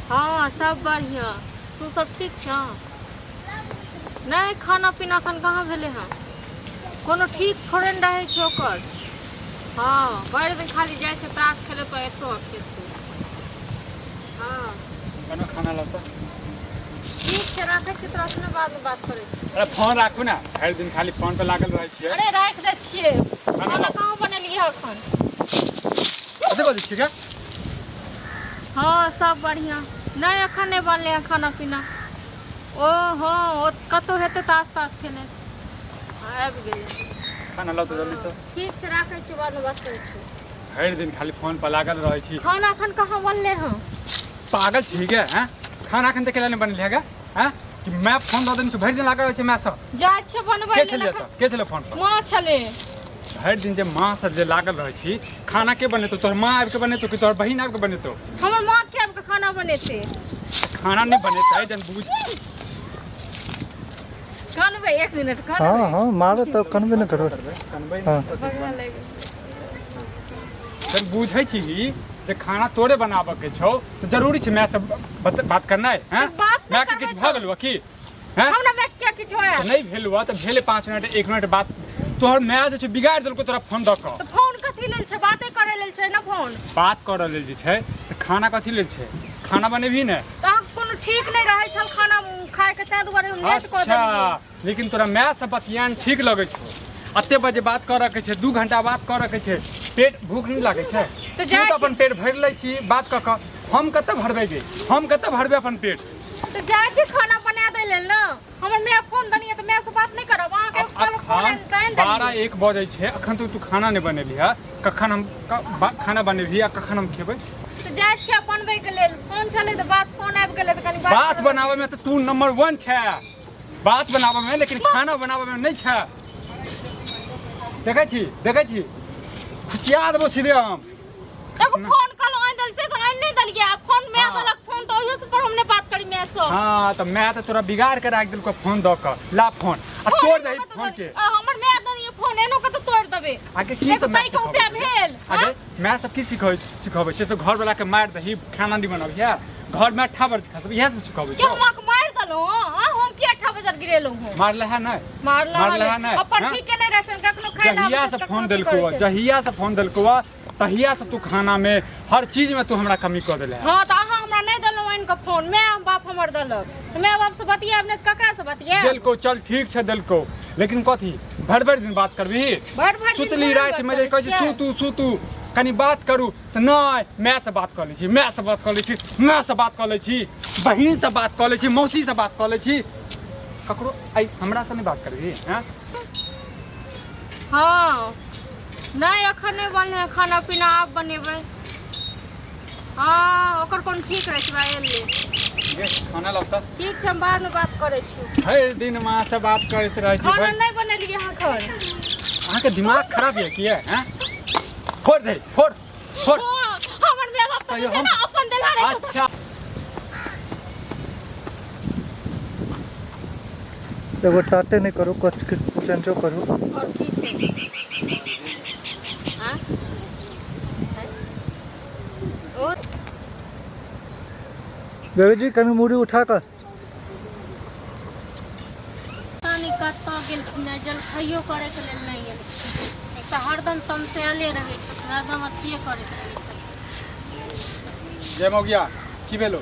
हाँ सब बढ़िया। तू सब ठीक छ? नहीं खाना पीना अखन कहाँ भेले हैं। कोनो ठीक थोड़े न रहे छै ओकर। हाँ भरि दिन खाली जाइ छै ताश खेले पर एतो खेतो। हाँ कनो खाना लाता। ठीक छै राखै छी तोरा अपने बाद में बात करै छी। अरे फोन राखू ना, भरि दिन खाली फोन पे लागल रहै छियै। अरे राख दे छियै। खाना कहाँ बनेलिए अखन? कते बजे छियै का? हाँ सब बढ़िया। नहीं अखन नहीं बनले हैं खाना पीना। ओहो कतौ हेतै ताश खेले। आबि गेलै। खाना लाओ तो जल्दी से। ठीक छै राखै छी बाद में बात करै छी। भरि दिन खाली फोन पे लागल रहै छी। खाना अखन कहाँ बनले हैं? पागल छी गे हैं? खाना अखन तक नहीं बनले है गे? हैं? कि मैं फोन दऽ देनी तो भरि दिन लागल रहै छै मैं सब। जाइ छै बनबै के ले छलियै लखन। त? के छलै फोन पर? माँ छले। भरि दिन जे माँ सब जे लागल रहै छी, खाना के बनेतो? तोहर माँ आबि के बनेतो कि तोहर बहिन आबि के बनेतो? हमर माँ के आबि के खाना बनेते। खाना नहीं बनेतै जन बुझ। कनबै 1 मिनट कनबै। हाँ हाँ मारे तो कनबे न करो। कनबै हाँ। जन बुझै छी जे खाना तोरे बनाबऽ के छौ तो जरूरी छै मैं सब बात करना है हैं? बात मैं के किछ भ गेलौ की? हैं? हमरा में क्या किछ होया? नहीं भेलुआ तो भेले 5 मिनट 1 मिनट बात तोहर मैं जे छै बिगाड़ देलको तोरा फोन दऽ कऽ। तो फोन कथी लेल छै? बाते करे लेल छै ना फोन। बात करऽ लेल जे छै त खाना कथी लेल छै? खाना बनेबही ने। त हम कोनो ठीक नहीं रहै छल खाना खाए के तै दुआरे हम लेट कर अच्छा देलिए। लेकिन तोरा मैं सब बतियान ठीक लगै छौ। अते बजे बात करऽ के छै, 2 घंटा बात करऽ के छै। पेट भूख नहीं लागै छै? तो तू जाइ तो अपन पेट भरि लै छी बात कऽ कऽ। हम कतऽ भरबै गे? हम कतऽ भरबै अपन पेट? तो जाइ छी खाना बना दे लेल ना। हमर मैं फोन दनिए त मैं से बात नहीं करब। अहाँ के कल फोन दैन दे। 12-1 बजे छै अखन तू खाना नहीं बनेली है। कखन हम खाना बनेबही आ कखन हम खेबै? तो जाइ छी बनबै के लेल। फोन छले त बात फोन आबि गेलै त कनी बात बनावे में तो तू नंबर 1 छै। बात बनावे में लेकिन खाना बनावे में नहीं छै। देखै छी खुशिया देबो सीधे हम। एगो फोन कल आइन दल से त आइन नहीं दलिए। फोन मैं दलक फोन तो ओहियो से पर हमने बात करी मैं सो। हां तो मैं तो तोरा बिगाड़ के राख देलको फोन द क। ला फोन आ तोड़ दे फोन के। हमर मैं दनिए फोन एनो के तो तोड़ देबे। आगे की सब मैं उपाय भेल। आगे मैं सब की सिखाबै छै से घर वाला के मार दही खाना नहीं बनाबी है। घर में 8 बजे खातब इहे से सिखाबै क्यों छै। मां के मार दलो? हां हम की 8 बजे गिरेलौ हूं। मारले है नहीं? मारला है नहीं? अपन ठीक के नहीं राशन कखनो खाए ना। जहिया से फोन देलको तहिया से तू खाना में हर चीज में तू हमरा कमी कर देले है। हां त अहाँ हमरा नहीं दलो आइन के फोन। मैं बाप हमर दलक। मैं बाप से बतियाब ने ककरा से बतियाब? देलको चल ठीक छै देलको लेकिन कथी भर दिन बात करबी? भर सुतली रात में जे कहै छै सू कनी बात करू त नहीं मैं से बात कर लै छी। मैं से बात कर लै छी बहिन से बात कर लै छी मौसी से बात कर लै छी। ककरो आई हमरा से नहीं बात करबी? हैं? हां नहीं अखन नहीं बनले है खाना पीना। आप बनेबै? हां ओकर कोन ठीक रह छै एले। ये खाना लगता ठीक छै हम बाद में बात करै छी। हर दिन माँ से बात करैत रहै छी। खाना नहीं बनेलिए अहाँ घर। अहाँ के दिमाग खराब है कि हैं? फोड़ दे फोड़। हमर माय बाप तो छै ना अपन देला। अच्छा एगो टाटे नहीं करो कुछ चंचो करो। और की छै? हां और बेबी जी कभी मुड़ी उठा कर। पानी कत्ता गेलखिन जल खाइयो करे के लेल नहीं गेल। एक त हरदम तमसेले रहे छै। हरदम अथिए करे के रहे छै। जय मौगिया की भेलो?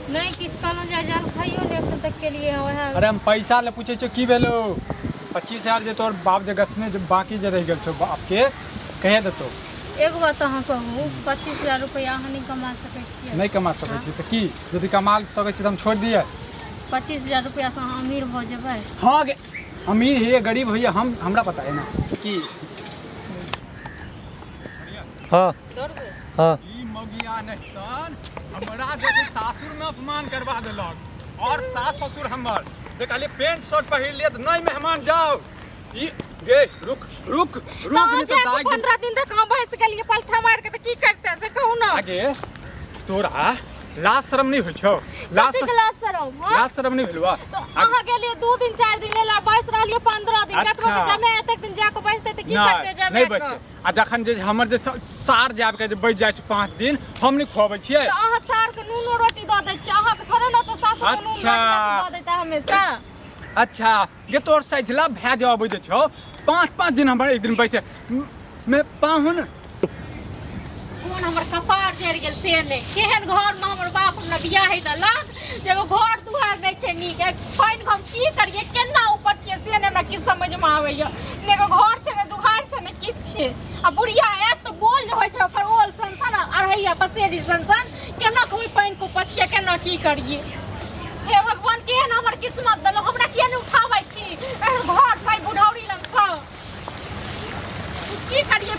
नहीं किछ कहलो जा जल खाइयो ने एखन तक के लिए ओहे। अरे हम पैसा ले पूछे छो की भेलो? 25,000 जे तोर बाप जे गछने जे बाकी जे रह गेल छौ बाप के कहे देतो। एगो बात अहाँ कहू 25,000 रुपया अहाँ नहीं कमा सकै छियै? नहीं कमा सकै छी त की यदि कमा सकै छी त हम छोड़ दिए? 25,000 रुपया से अहाँ अमीर भ जेबै? हां गे अमीर है गरीब है हमरा पता है ना की। हाँ दौड़बै? हाँ ई मौगिया नहीं तन हमरा जैसे सासुर में अपमान करवा देलक और सास ससुर हमर जे कहले पेंट शर्ट पहिर लिए त नहीं मेहमान जाओ। ई गे रुक नहीं तो दाग 15 दिन तक हम भैंस के लिए पलथा मार के त की करते से कहू ना। आगे तोरा लाज शरम नहीं होइ छौ लाज कथी के लाज शरम हां लाज शरम नहीं भेलवा तो अहाँ गेलिए 2 दिन 4 दिन लेला बैस रहलिए 15 दिन अच्छा। ककरो के जमे एतेक दिन जाके बैसते त की करते जमे नहीं बचते आ जखन जे हमर जे सार जाब के जे बैठ जाइ छै 5 दिन हम नहीं खुआबै छियै तो अहाँ सार के नूनो रोटी द दै छी अहाँ के थोड़े ना तो सासु के नून अच्छा। रोटी द देता हमेशा अच्छा ये तोर साइजला भए जाब दै छौ 5 दिन हमर एक दिन बैठे मैं पाहुन कोन हमर कपार जरि गेल से नै केहन घर में हमर बाप ने बियाह हे देलक एगो घर दुआर नै छै नीक पानि हम की करिए केना उपजिए से नै हमरा की समझ में आबैया ने एगो घर छै ने दुआर छै ने किछ छै आ बुढ़िया एत तो बोल जे होइ छै ओकर ओल संसन अढ़ैया पसेरी संसन केना कोई पानि को उपजिए केना की करिए हे भगवान केहन हमर किस्मत देलो हमरा किया नै उठाबै छी घर साइ बुढ़ौरी लंग का की करिए